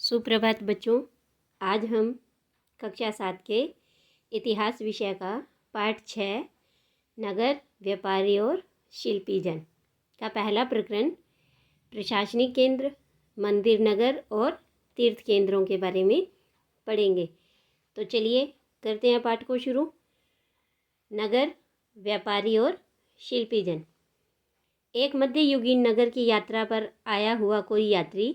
सुप्रभात बच्चों। आज हम कक्षा 7 के इतिहास विषय का पाठ 6 नगर व्यापारी और शिल्पी जन का पहला प्रकरण प्रशासनिक केंद्र, मंदिर, नगर और तीर्थ केंद्रों के बारे में पढ़ेंगे। तो चलिए करते हैं पाठ को शुरू। नगर व्यापारी और शिल्पी जन। एक मध्ययुगीन नगर की यात्रा पर आया हुआ कोई यात्री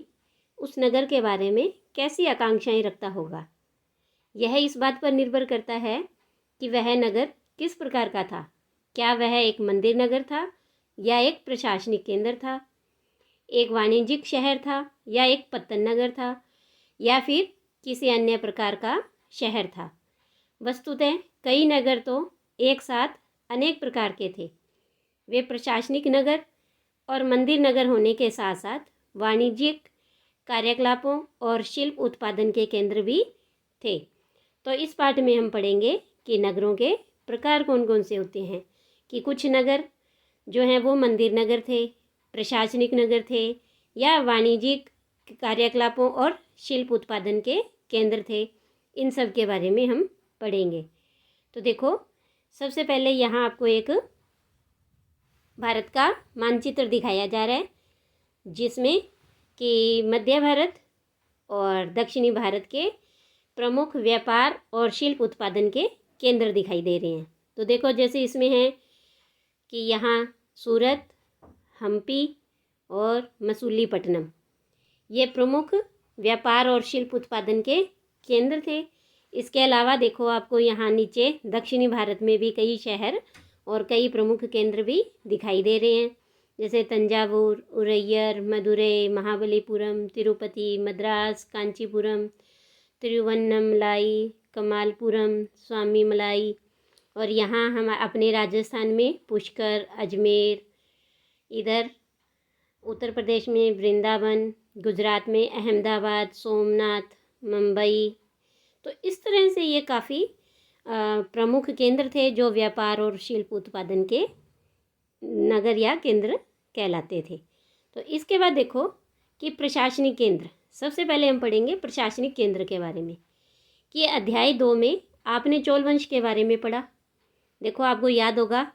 उस नगर के बारे में कैसी आकांक्षाएं रखता होगा। यह इस बात पर निर्भर करता है कि वह नगर किस प्रकार का था। क्या वह एक मंदिर नगर था या एक प्रशासनिक केंद्र था, एक वाणिज्यिक शहर था या एक पत्तन नगर था, या फिर किसी अन्य प्रकार का शहर था। वस्तुतः कई नगर तो एक साथ अनेक प्रकार के थे। वे प्रशासनिक नगर और मंदिर नगर होने के साथ साथ वाणिज्यिक कार्यकलापों और शिल्प उत्पादन के केंद्र भी थे। तो इस पाठ में हम पढ़ेंगे कि नगरों के प्रकार कौन कौन से होते हैं, कि कुछ नगर जो हैं वो मंदिर नगर थे, प्रशासनिक नगर थे या वाणिज्यिक कार्यकलापों और शिल्प उत्पादन के केंद्र थे। इन सब के बारे में हम पढ़ेंगे। तो देखो, सबसे पहले यहाँ आपको एक भारत का मानचित्र दिखाया जा रहा है, जिसमें कि मध्य भारत और दक्षिणी भारत के प्रमुख व्यापार और शिल्प उत्पादन के केंद्र दिखाई दे रहे हैं। तो देखो, जैसे इसमें है कि यहाँ सूरत, हम्पी और मसूलीपट्टनम ये प्रमुख व्यापार और शिल्प उत्पादन के केंद्र थे। इसके अलावा देखो, आपको यहाँ नीचे दक्षिणी भारत में भी कई शहर और कई प्रमुख केंद्र भी दिखाई दे रहे हैं, जैसे तंजावुर, उरैयर, मदुरई, महाबलीपुरम, तिरुपति, मद्रास, कांचीपुरम, तिरुवन्नमलाई, कमालपुरम, स्वामीमलाई। और यहाँ हम अपने राजस्थान में पुष्कर, अजमेर, इधर उत्तर प्रदेश में वृंदावन, गुजरात में अहमदाबाद, सोमनाथ, मुंबई। तो इस तरह से ये काफ़ी प्रमुख केंद्र थे जो व्यापार और शिल्प उत्पादन के नगर या केंद्र कहलाते थे। तो इसके बाद देखो कि प्रशासनिक केंद्र। सबसे पहले हम पढ़ेंगे प्रशासनिक केंद्र के बारे में, कि अध्याय 2 में आपने चोल वंश के बारे में पढ़ा। देखो, आपको याद होगा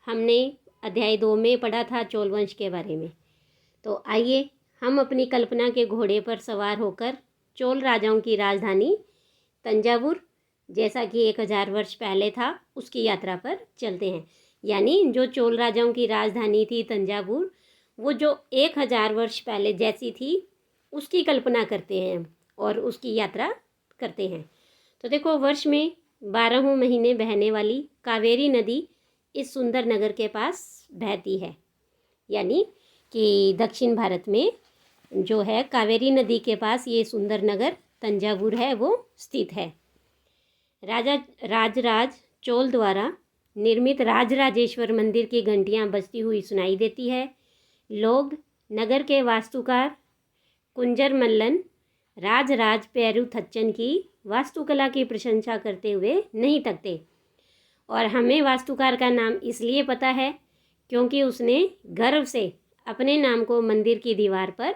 हमने अध्याय 2 में पढ़ा था चोल वंश के बारे में। तो आइए हम अपनी कल्पना के घोड़े पर सवार होकर चोल राजाओं की राजधानी तंजावुर, जैसा कि 1000 वर्ष पहले था, उसकी यात्रा पर चलते हैं। यानी जो चोल राजाओं की राजधानी थी तंजावुर, वो जो 1000 वर्ष पहले जैसी थी उसकी कल्पना करते हैं और उसकी यात्रा करते हैं। तो देखो, वर्ष में 12 महीने बहने वाली कावेरी नदी इस सुंदर नगर के पास बहती है। यानी कि दक्षिण भारत में जो है कावेरी नदी के पास ये सुंदर नगर तंजावुर है, वो स्थित है। राजराज चोल द्वारा निर्मित राजराजेश्वर मंदिर की घंटियां बजती हुई सुनाई देती है। लोग नगर के वास्तुकार कुंजर मल्लन राजराज पेरुथच्चन की वास्तुकला की प्रशंसा करते हुए नहीं थकते। और हमें वास्तुकार का नाम इसलिए पता है क्योंकि उसने गर्व से अपने नाम को मंदिर की दीवार पर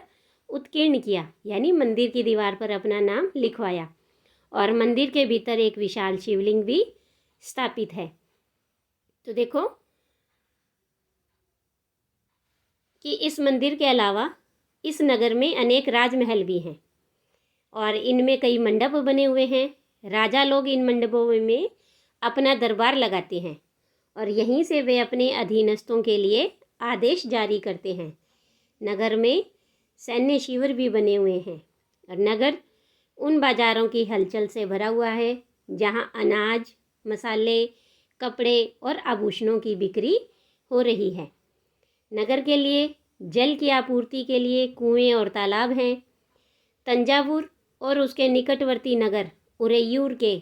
उत्कीर्ण किया, यानी मंदिर की दीवार पर अपना नाम लिखवाया। और मंदिर के भीतर एक विशाल शिवलिंग भी स्थापित है। तो देखो कि इस मंदिर के अलावा इस नगर में अनेक राजमहल भी हैं और इनमें कई मंडप बने हुए हैं। राजा लोग इन मंडपों में अपना दरबार लगाते हैं और यहीं से वे अपने अधीनस्थों के लिए आदेश जारी करते हैं। नगर में सैन्य शिविर भी बने हुए हैं और नगर उन बाज़ारों की हलचल से भरा हुआ है जहां अनाज, मसाले, कपड़े और आभूषणों की बिक्री हो रही है। नगर के लिए जल की आपूर्ति के लिए कुएं और तालाब हैं। तंजावुर और उसके निकटवर्ती नगर उरैयूर के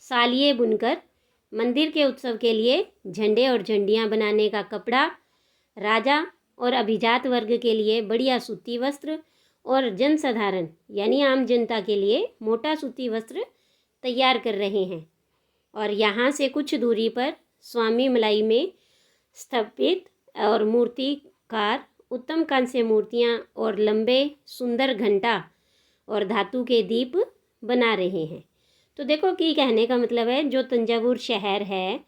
सालिये बुनकर मंदिर के उत्सव के लिए झंडे और झंडियां बनाने का कपड़ा, राजा और अभिजात वर्ग के लिए बढ़िया सूती वस्त्र और जनसाधारण यानी आम जनता के लिए मोटा सूती वस्त्र तैयार कर रहे हैं। और यहाँ से कुछ दूरी पर स्वामीमलाई में स्थापित और मूर्तिकार उत्तम कांस्य मूर्तियाँ और लंबे सुंदर घंटा और धातु के दीप बना रहे हैं। तो देखो कि कहने का मतलब है, जो तंजावुर शहर है,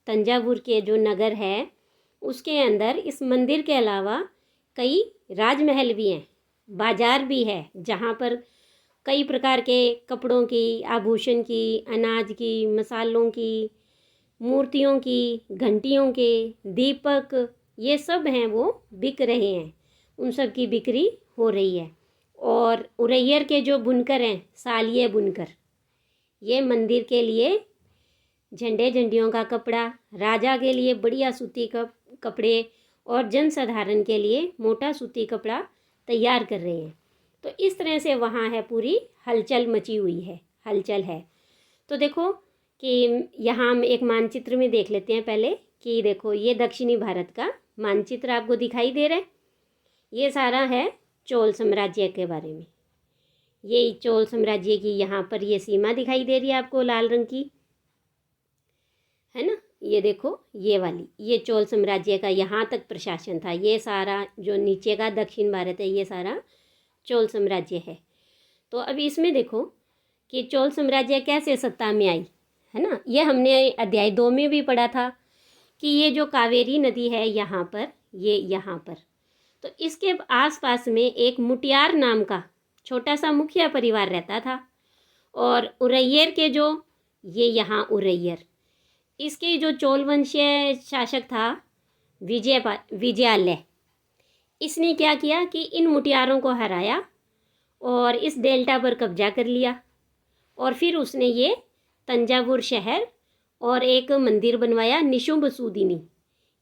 तंजावुर के जो नगर है, उसके अंदर इस मंदिर के अलावा कई राजमहल भी हैं, बाजार भी है, जहाँ पर कई प्रकार के कपड़ों की, आभूषण की, अनाज की, मसालों की, मूर्तियों की, घंटियों के, दीपक, ये सब हैं वो बिक रहे हैं, उन सब की बिक्री हो रही है। और उरैयर के जो बुनकर हैं, सालिये बुनकर, ये मंदिर के लिए झंडे झंडियों का कपड़ा, राजा के लिए बढ़िया सूती कपड़े और जनसाधारण के लिए मोटा सूती कपड़ा तैयार कर रहे हैं। तो इस तरह से वहाँ है पूरी हलचल मची हुई है, हलचल है। तो देखो कि यहाँ हम एक मानचित्र में देख लेते हैं पहले कि देखो ये दक्षिणी भारत का मानचित्र आपको दिखाई दे रहा है। ये सारा है चोल साम्राज्य के बारे में। ये चोल साम्राज्य की यहाँ पर ये सीमा दिखाई दे रही है आपको लाल रंग की, है ना। ये देखो ये वाली, ये चोल साम्राज्य का यहाँ तक प्रशासन था। ये सारा जो नीचे का दक्षिण भारत है, ये सारा चोल साम्राज्य है। तो अब इसमें देखो कि चोल साम्राज्य कैसे सत्ता में आई, है ना। ये हमने अध्याय 2 में भी पढ़ा था कि ये जो कावेरी नदी है यहाँ पर, ये यहाँ पर, तो इसके आसपास में एक मुटियार नाम का छोटा सा मुखिया परिवार रहता था। और उरैयर के जो, ये यहाँ उरैयर, इसके जो चोल वंशीय शासक था विजयालय, इसने क्या किया कि इन मुटियारों को हराया और इस डेल्टा पर कब्जा कर लिया। और फिर उसने ये तंजावुर शहर और एक मंदिर बनवाया, निशुंभ सूदिनी,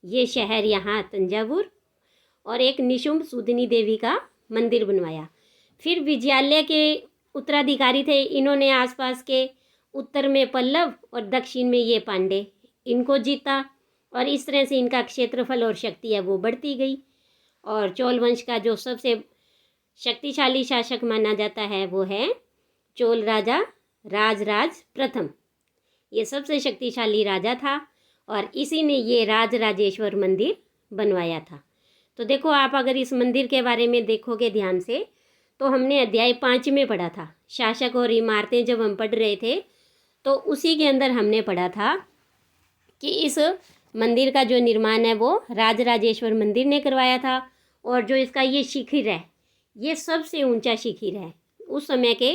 ये शहर यहाँ तंजावुर, और एक निशुंभ सूदिनी देवी का मंदिर बनवाया। फिर विजयालय के उत्तराधिकारी थे, इन्होंने आसपास के उत्तर में पल्लव और दक्षिण में ये पांडे, इनको जीता। और इस तरह से इनका क्षेत्रफल और शक्ति है वो बढ़ती गई। और चोल वंश का जो सबसे शक्तिशाली शासक माना जाता है वो है चोल राजा राजराज प्रथम। ये सबसे शक्तिशाली राजा था और इसी ने ये राजराजेश्वर मंदिर बनवाया था। तो देखो आप अगर इस मंदिर के बारे में देखोगे ध्यान से, तो हमने अध्याय 5 में पढ़ा था, शासक और इमारतें जब हम पढ़ रहे थे तो उसी के अंदर हमने पढ़ा था कि इस मंदिर का जो निर्माण है वो राजराजेश्वर मंदिर ने करवाया था। और जो इसका ये शिखर है, ये सबसे ऊंचा शिखर है। उस समय के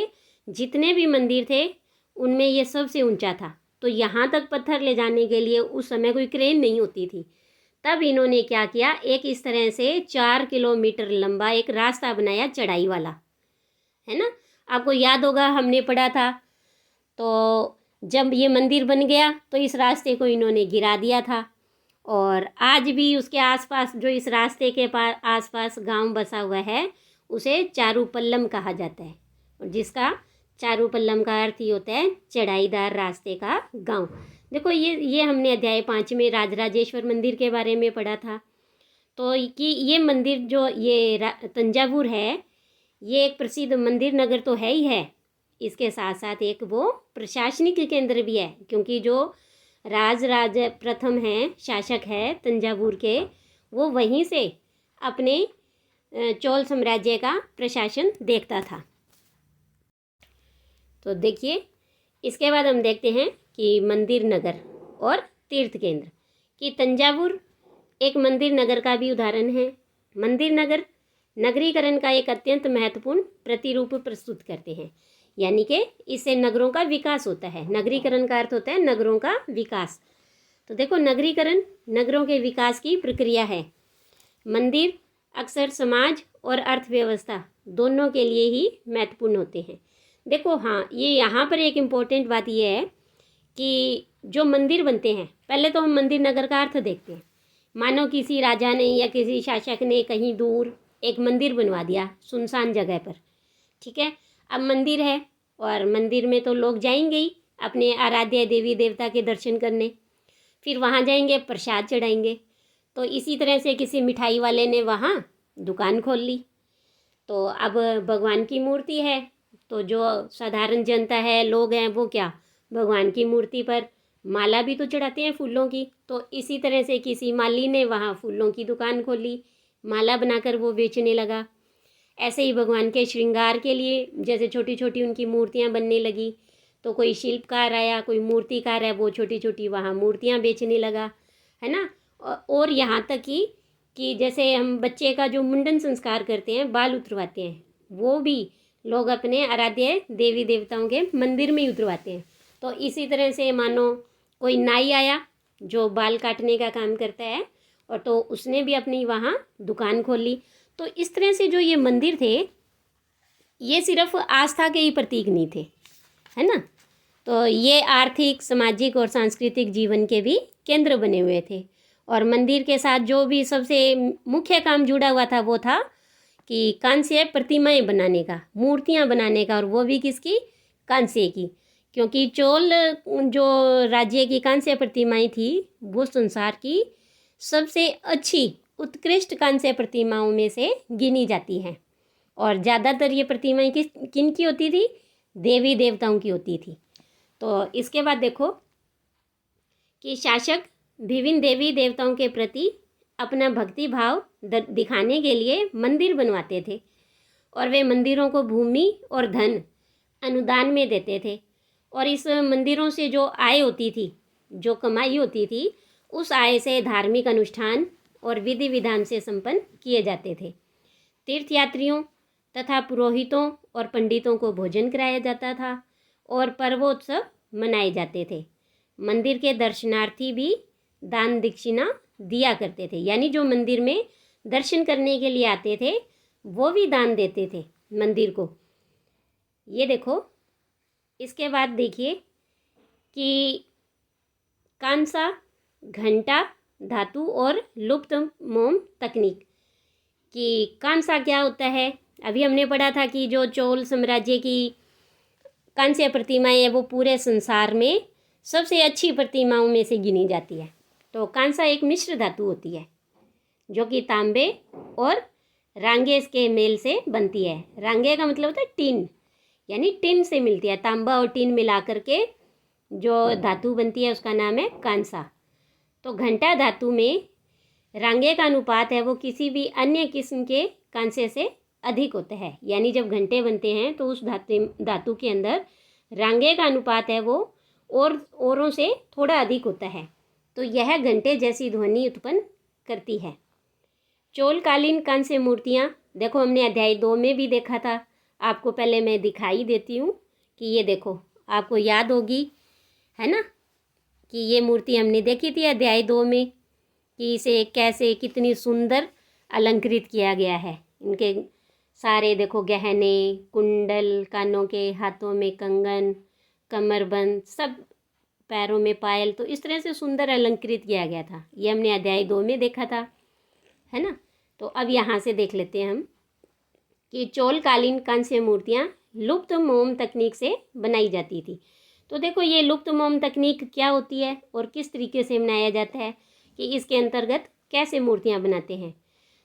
जितने भी मंदिर थे उनमें ये सबसे ऊंचा था। तो यहाँ तक पत्थर ले जाने के लिए उस समय कोई क्रेन नहीं होती थी। तब इन्होंने क्या किया, एक इस तरह से 4 किलोमीटर लंबा एक रास्ता बनाया चढ़ाई वाला, है ना। आपको याद होगा हमने पढ़ा था। तो जब ये मंदिर बन गया तो इस रास्ते को इन्होंने गिरा दिया था। और आज भी उसके आसपास, जो इस रास्ते के आसपास गांव बसा हुआ है, उसे चारूपल्लम कहा जाता है। और जिसका चारूपल्लम का अर्थ ही होता है चढ़ाईदार रास्ते का गांव। देखो ये हमने अध्याय 5 में राजराजेश्वर मंदिर के बारे में पढ़ा था। तो कि ये मंदिर जो ये तंजावुर है, ये एक प्रसिद्ध मंदिर नगर तो है ही है, इसके साथ साथ एक वो प्रशासनिक केंद्र भी है, क्योंकि जो राजराज प्रथम हैं, शासक है तंजावुर के, वो वहीं से अपने चोल साम्राज्य का प्रशासन देखता था। तो देखिए इसके बाद हम देखते हैं कि मंदिर नगर और तीर्थ केंद्र, कि तंजावुर एक मंदिर नगर का भी उदाहरण है। मंदिर नगर नगरीकरण का एक अत्यंत महत्वपूर्ण प्रतिरूप प्रस्तुत करते हैं, यानी कि इससे नगरों का विकास होता है। नगरीकरण का अर्थ होता है नगरों का विकास। तो देखो नगरीकरण नगरों के विकास की प्रक्रिया है। मंदिर अक्सर समाज और अर्थव्यवस्था दोनों के लिए ही महत्वपूर्ण होते हैं। देखो हाँ, ये यहाँ पर एक इम्पोर्टेंट बात ये है कि जो मंदिर बनते हैं, पहले तो हम मंदिर नगर का अर्थ देखते हैं। मानो किसी राजा ने या किसी शासक ने कहीं दूर एक मंदिर बनवा दिया सुनसान जगह पर, ठीक है। अब मंदिर है और मंदिर में तो लोग जाएंगे ही अपने आराध्य देवी देवता के दर्शन करने, फिर वहाँ जाएंगे प्रसाद चढ़ाएंगे। तो इसी तरह से किसी मिठाई वाले ने वहाँ दुकान खोल ली। तो अब भगवान की मूर्ति है, तो जो साधारण जनता है, लोग हैं, वो क्या भगवान की मूर्ति पर माला भी तो चढ़ाते हैं फूलों की। तो इसी तरह से किसी माली ने वहाँ फूलों की दुकान खोली, माला बनाकर वो बेचने लगा। ऐसे ही भगवान के श्रृंगार के लिए जैसे छोटी छोटी उनकी मूर्तियाँ बनने लगी, तो कोई शिल्पकार आया, कोई मूर्तिकार है, वो छोटी छोटी वहाँ मूर्तियाँ बेचने लगा, है ना। और यहाँ तक कि जैसे हम बच्चे का जो मुंडन संस्कार करते हैं, बाल उतरवाते हैं, वो भी लोग अपने आराध्य देवी देवताओं के मंदिर में ही उतरवाते हैं। तो इसी तरह से मानो कोई नाई आया जो बाल काटने का काम करता है, और तो उसने भी अपनी वहाँ दुकान खोल ली। तो इस तरह से जो ये मंदिर थे, ये सिर्फ आस्था के ही प्रतीक नहीं थे, है ना। तो ये आर्थिक, सामाजिक और सांस्कृतिक जीवन के भी केंद्र बने हुए थे। और मंदिर के साथ जो भी सबसे मुख्य काम जुड़ा हुआ था वो था कि कांस्य प्रतिमाएं बनाने का, मूर्तियां बनाने का, और वो भी किसकी? कांस्य की। क्योंकि चोल जो राज्य की कांस्य प्रतिमाएं थी, वो संसार की सबसे अच्छी उत्कृष्ट कांस्य प्रतिमाओं में से गिनी जाती हैं। और ज़्यादातर ये प्रतिमाएं किन की होती थी? देवी देवताओं की होती थी। तो इसके बाद देखो कि शासक विभिन्न देवी देवताओं के प्रति अपना भक्ति भाव दिखाने के लिए मंदिर बनवाते थे, और वे मंदिरों को भूमि और धन अनुदान में देते थे। और इस मंदिरों से जो आय होती थी, जो कमाई होती थी, उस आय से धार्मिक अनुष्ठान और विधि विधान से संपन्न किए जाते थे। तीर्थयात्रियों तथा पुरोहितों और पंडितों को भोजन कराया जाता था, और पर्वोत्सव मनाए जाते थे। मंदिर के दर्शनार्थी भी दान दक्षिणा दिया करते थे, यानी जो मंदिर में दर्शन करने के लिए आते थे वो भी दान देते थे मंदिर को। ये देखो, इसके बाद देखिए कि कांसा, घंटा धातु और लुप्त मोम तकनीक। कि कांसा क्या होता है? अभी हमने पढ़ा था कि जो चोल साम्राज्य की कांस्य प्रतिमाएं हैं वो पूरे संसार में सबसे अच्छी प्रतिमाओं में से गिनी जाती है। तो कांसा एक मिश्र धातु होती है जो कि तांबे और रांगे के मेल से बनती है। रांगे का मतलब होता है टिन, यानी टिन से मिलती है। तांबा और टिन मिला करके जो धातु बनती है उसका नाम है कांसा। तो घंटा धातु में रांगे का अनुपात है वो किसी भी अन्य किस्म के कांसे से अधिक होता है। यानी जब घंटे बनते हैं तो उस धातु के अंदर रांगे का अनुपात है वो औरों से थोड़ा अधिक होता है, तो यह घंटे जैसी ध्वनि उत्पन्न करती है। चोलकालीन कांस्य मूर्तियाँ देखो, हमने अध्याय 2 में भी देखा था। आपको पहले मैं दिखाई देती हूँ कि ये देखो, आपको याद होगी, है ना, कि ये मूर्ति हमने देखी थी अध्याय 2 में कि इसे कैसे कितनी सुंदर अलंकृत किया गया है। इनके सारे देखो गहने, कुंडल, कानों के, हाथों में कंगन, कमरबंद, सब पैरों में पायल, तो इस तरह से सुंदर अलंकृत किया गया था। ये हमने अध्याय 2 में देखा था, है ना। तो अब यहाँ से देख लेते हैं हम कि चोलकालीन कांस्य मूर्तियाँ लुप्त मोम तकनीक से बनाई जाती थी। तो देखो, ये लुप्त मोम तकनीक क्या होती है और किस तरीके से बनाया जाता है, कि इसके अंतर्गत कैसे मूर्तियाँ बनाते हैं।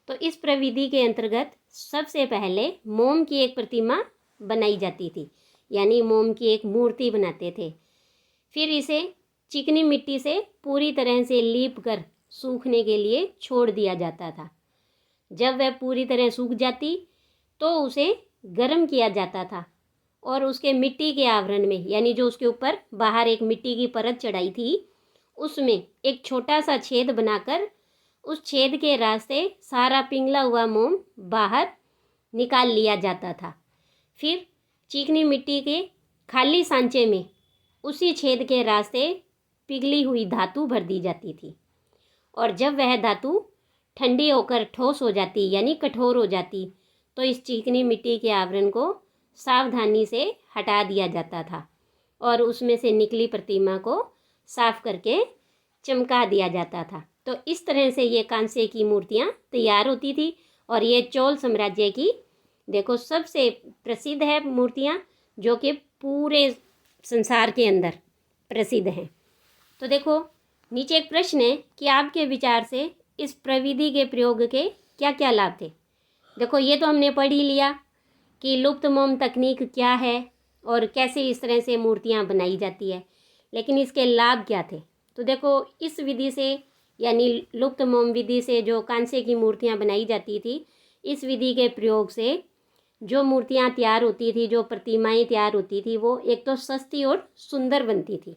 तो इस प्रविधि के अंतर्गत सबसे पहले मोम की एक प्रतिमा बनाई जाती थी, यानी मोम की एक मूर्ति बनाते थे। फिर इसे चिकनी मिट्टी से पूरी तरह से लीप कर सूखने के लिए छोड़ दिया जाता था। जब वह पूरी तरह सूख जाती तो उसे गर्म किया जाता था, और उसके मिट्टी के आवरण में, यानी जो उसके ऊपर बाहर एक मिट्टी की परत चढ़ाई थी, उसमें एक छोटा सा छेद बनाकर उस छेद के रास्ते सारा पिघला हुआ मोम बाहर निकाल लिया जाता था। फिर चिकनी मिट्टी के खाली सांचे में उसी छेद के रास्ते पिघली हुई धातु भर दी जाती थी, और जब वह धातु ठंडी होकर ठोस हो जाती, यानी कठोर हो जाती, तो इस चिकनी मिट्टी के आवरण को सावधानी से हटा दिया जाता था, और उसमें से निकली प्रतिमा को साफ करके चमका दिया जाता था। तो इस तरह से ये कांसे की मूर्तियाँ तैयार होती थी। और ये चोल साम्राज्य की देखो सबसे प्रसिद्ध है मूर्तियाँ, जो कि पूरे संसार के अंदर प्रसिद्ध हैं। तो देखो, नीचे एक प्रश्न है कि आपके विचार से इस प्रविधि के प्रयोग के क्या क्या लाभ थे। देखो, ये तो हमने पढ़ ही लिया कि लुप्त मोम तकनीक क्या है और कैसे इस तरह से मूर्तियाँ बनाई जाती है, लेकिन इसके लाभ क्या थे। तो देखो, इस विधि से, यानी लुप्त मोम विधि से जो कांसे की मूर्तियाँ बनाई जाती थी, इस विधि के प्रयोग से जो मूर्तियाँ तैयार होती थी, जो प्रतिमाएं तैयार होती थी, वो एक तो सस्ती और सुंदर बनती थी।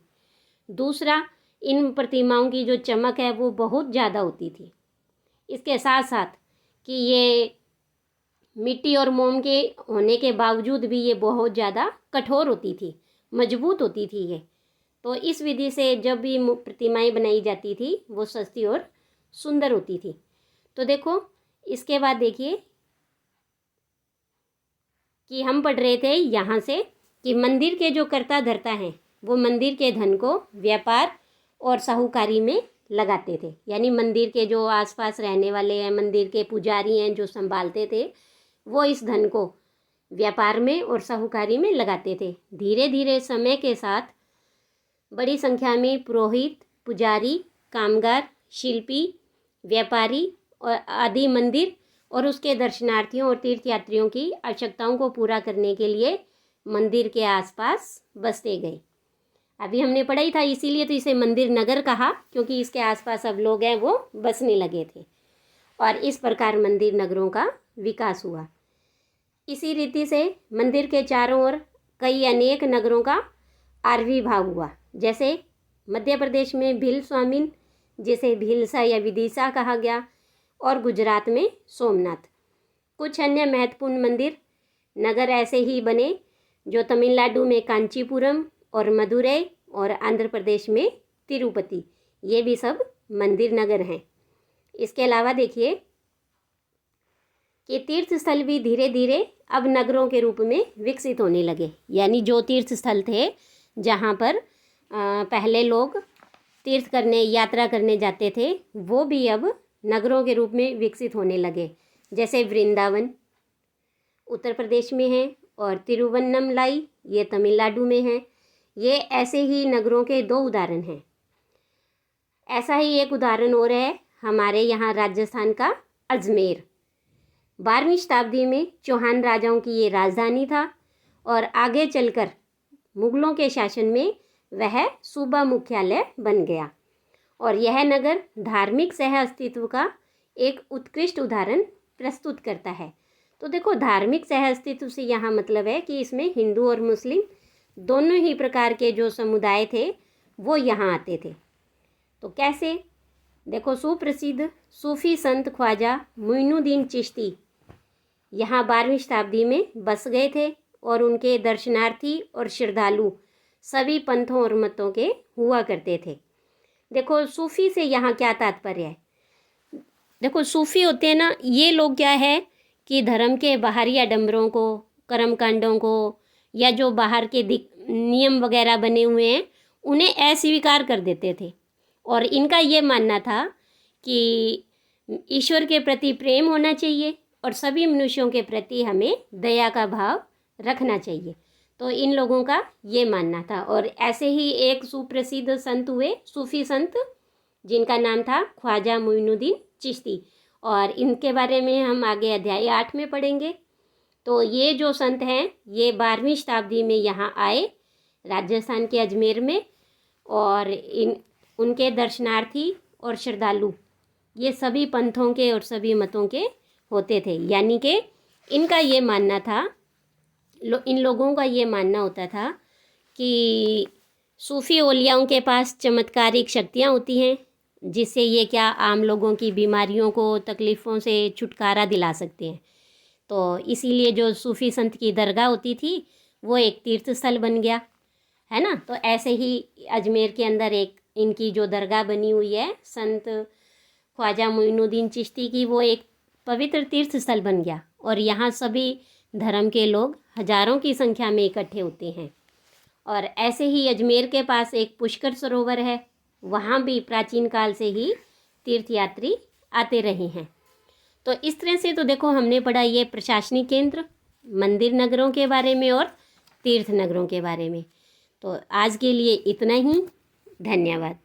दूसरा, इन प्रतिमाओं की जो चमक है वो बहुत ज़्यादा होती थी। इसके साथ साथ कि ये मिट्टी और मोम के होने के बावजूद भी ये बहुत ज़्यादा कठोर होती थी, मजबूत होती थी ये। तो इस विधि से जब भी प्रतिमाएं बनाई जाती थी वो सस्ती और सुंदर होती थी। तो देखो, इसके बाद देखिए कि हम पढ़ रहे थे यहाँ से कि मंदिर के जो कर्ता धर्ता हैं वो मंदिर के धन को व्यापार और साहूकारी में लगाते थे। यानी मंदिर के जो आसपास रहने वाले हैं, मंदिर के पुजारी हैं जो संभालते थे, वो इस धन को व्यापार में और साहूकारी में लगाते थे। धीरे धीरे समय के साथ बड़ी संख्या में पुरोहित, पुजारी, कामगार, शिल्पी, व्यापारी और आदि मंदिर और उसके दर्शनार्थियों और तीर्थयात्रियों की आवश्यकताओं को पूरा करने के लिए मंदिर के आसपास बसते गए। अभी हमने पढ़ा ही था, इसीलिए तो इसे मंदिर नगर कहा, क्योंकि इसके आसपास अब लोग हैं वो बसने लगे थे। और इस प्रकार मंदिर नगरों का विकास हुआ। इसी रीति से मंदिर के चारों ओर कई अनेक नगरों का आविर्भाव हुआ। जैसे मध्य प्रदेश में भील स्वामिन, जिसे भीलसा या विदिशा कहा गया, और गुजरात में सोमनाथ। कुछ अन्य महत्वपूर्ण मंदिर नगर ऐसे ही बने जो तमिलनाडु में कांचीपुरम और मदुरई और आंध्र प्रदेश में तिरुपति, ये भी सब मंदिर नगर हैं। इसके अलावा देखिए कि तीर्थ स्थल भी धीरे धीरे अब नगरों के रूप में विकसित होने लगे। यानी जो तीर्थ स्थल थे जहाँ पर पहले लोग तीर्थ करने, यात्रा करने जाते थे, वो भी अब नगरों के रूप में विकसित होने लगे। जैसे वृंदावन उत्तर प्रदेश में है और तिरुवन्नमलाई ये तमिलनाडु में है। ये ऐसे ही नगरों के दो उदाहरण हैं। ऐसा ही एक उदाहरण और है हमारे यहाँ राजस्थान का अजमेर। 12वीं शताब्दी में चौहान राजाओं की ये राजधानी था और आगे चलकर मुगलों के शासन में वह सूबा मुख्यालय बन गया। और यह नगर धार्मिक सह अस्तित्व का एक उत्कृष्ट उदाहरण प्रस्तुत करता है। तो देखो, धार्मिक सह अस्तित्व से यहाँ मतलब है कि इसमें हिंदू और मुस्लिम दोनों ही प्रकार के जो समुदाय थे वो यहाँ आते थे। तो कैसे? देखो, सुप्रसिद्ध सूफी संत ख्वाजा मोइनुद्दीन चिश्ती यहाँ 12वीं शताब्दी में बस गए थे और उनके दर्शनार्थी और श्रद्धालु सभी पंथों और मतों के हुआ करते थे। देखो, सूफी से यहाँ क्या तात्पर्य है? देखो, सूफी होते हैं ना, ये लोग क्या है कि धर्म के बाहरी आडंबरों को, कर्मकांडों को, या जो बाहर के नियम वगैरह बने हुए हैं उन्हें अस्वीकार कर देते थे। और इनका ये मानना था कि ईश्वर के प्रति प्रेम होना चाहिए और सभी मनुष्यों के प्रति हमें दया का भाव रखना चाहिए। तो इन लोगों का ये मानना था। और ऐसे ही एक सुप्रसिद्ध संत हुए, सूफी संत, जिनका नाम था ख्वाजा मोइनुद्दीन चिश्ती, और इनके बारे में हम आगे अध्याय 8 में पढ़ेंगे। तो ये जो संत हैं ये 12वीं शताब्दी में यहाँ आए राजस्थान के अजमेर में, और उनके दर्शनार्थी और श्रद्धालु ये सभी पंथों के और सभी मतों के होते थे। यानी कि इनका ये मानना था, इन लोगों का ये मानना होता था कि सूफी औलियाओं के पास चमत्कारिक शक्तियाँ होती हैं जिससे ये क्या आम लोगों की बीमारियों को, तकलीफ़ों से छुटकारा दिला सकते हैं। तो इसीलिए जो सूफी संत की दरगाह होती थी वो एक तीर्थ स्थल बन गया, है ना। तो ऐसे ही अजमेर के अंदर एक इनकी जो दरगाह बनी हुई है संत ख्वाजा मोइनुद्दीन चिश्ती की, वो एक पवित्र तीर्थ स्थल बन गया और यहाँ सभी धर्म के लोग हजारों की संख्या में इकट्ठे होते हैं। और ऐसे ही अजमेर के पास एक पुष्कर सरोवर है, वहाँ भी प्राचीन काल से ही तीर्थयात्री आते रहे हैं। तो इस तरह से तो देखो हमने पढ़ा ये प्रशासनिक केंद्र, मंदिर नगरों के बारे में और तीर्थ नगरों के बारे में। तो आज के लिए इतना ही, धन्यवाद।